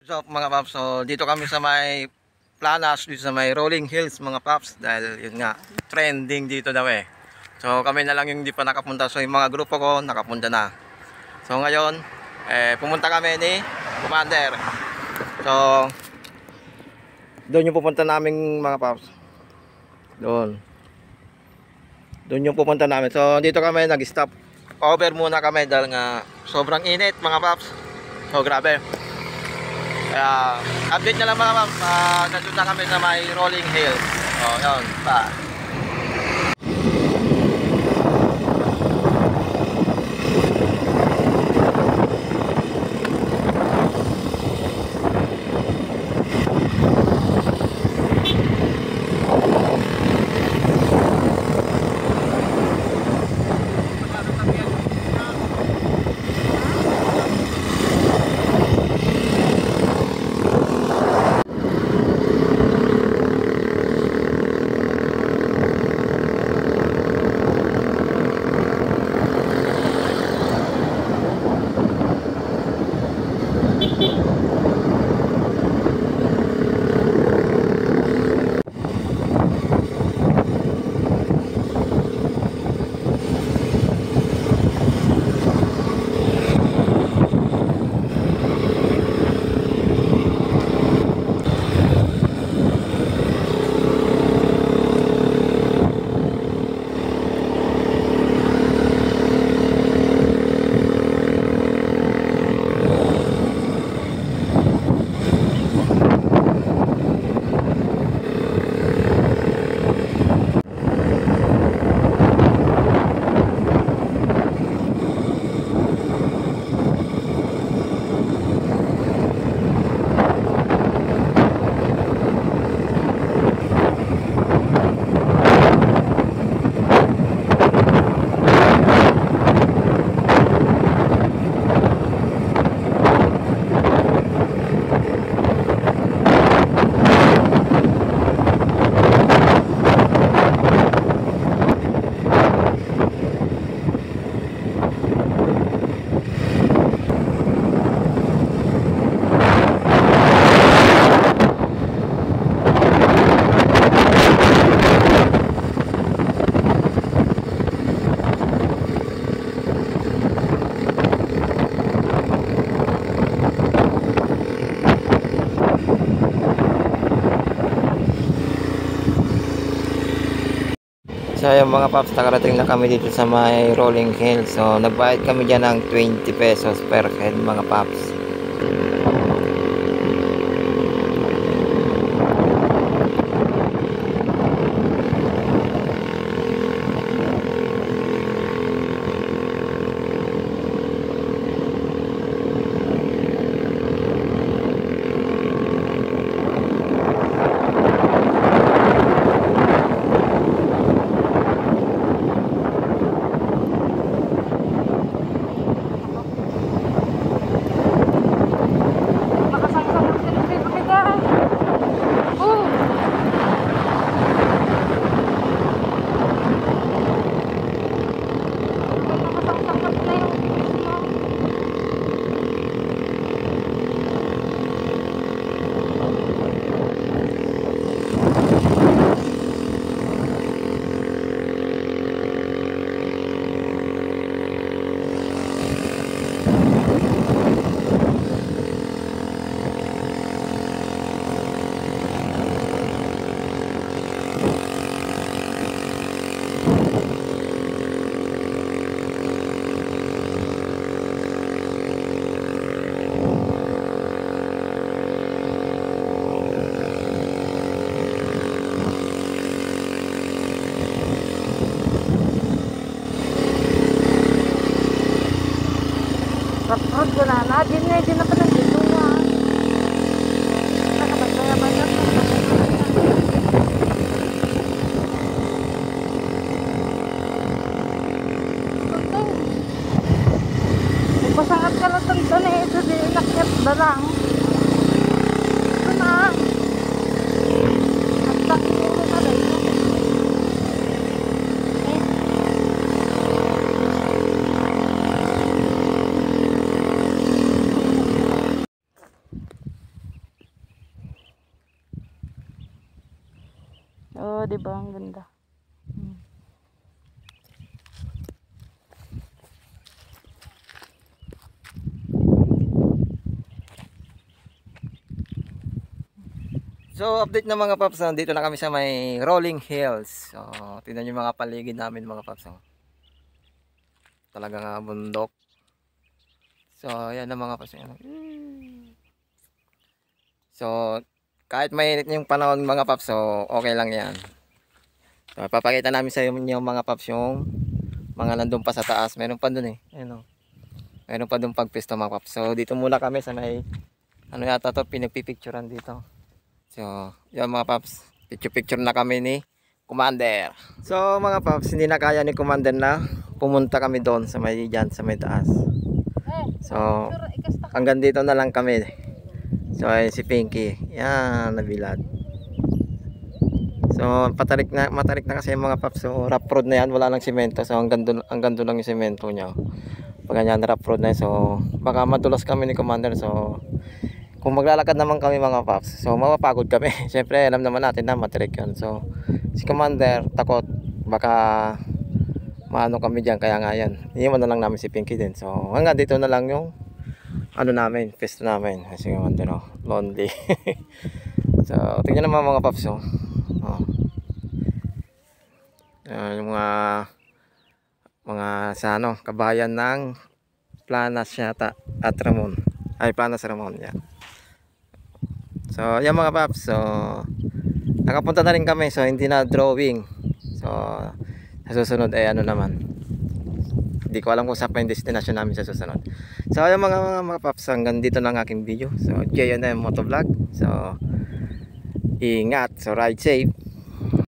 So mga paps, so dito kami sa may Planas, dito sa may Rolling Hills mga paps, dahil yun nga, trending dito daw eh. So kami na lang yung hindi pa nakapunta, so yung mga grupo ko nakapunta na. So ngayon, pumunta kami ni Commander. So doon yung pupunta namin mga paps. Doon yung pupunta namin. So dito kami nag-stop over muna kami dahil nga sobrang init mga paps. So grabe. Kaya update na lang mga ma'am, nandun na kami sa may Rolling Hills. O yun pa. So yung mga paps, nakarating na kami dito sa may Rolling Hills. So nagbayad kami dyan ng 20 pesos per head mga paps. di ba? Ang ganda. So update na mga paps, dito na kami sa may Rolling Hills. So tingnan niyo mga paligid namin mga paps. Talagang bundok. So ayan na mga paps. So kahit mainit yung panahon mga paps, so okay lang yan. So papakita namin sa inyo mga paps yung mga nandun pa sa taas. Meron pa dun eh. Ayun, meron pa dun pagpisto mga paps. So dito muna kami sa may ano yata to, pinagpipicturean dito. So, yan mga paps, picture na kami ni Commander. So mga paps, hindi na kaya ni Commander na pumunta kami doon sa may dyan, sa may taas. So, hanggang dito na lang kami. So, ay si Pinky, yan, nabilad. So, matarik na kasi yung mga paps. So, rough road na yan, wala lang simento. So, hanggang doon lang yung simento niya. Pag ganyan, rough road na yan. So, baka madulas kami ni Commander. So, kung maglalakad naman kami mga paps, so mapapagod kami. Siyempre alam naman natin na matirik yun. So si Commander takot baka maano kami dyan, kaya nga yan, iiwan na lang namin si Pinky din. So hanggang dito na lang yung ano namin, festo namin. Si Commander lonely. So tingnan naman mga paps. Yung mga sa ano, kabayan ng Planas yata at Ramon. Ay, Planas Ramon yan. So yan mga paps, so nakapunta na rin kami, so hindi na drawing. So sa susunod ay ano naman, hindi ko alam kung saan pa yung destination namin sa susunod. So yan mga paps, hanggang dito na ang aking video. So JNM Motovlog, so ingat, so ride safe.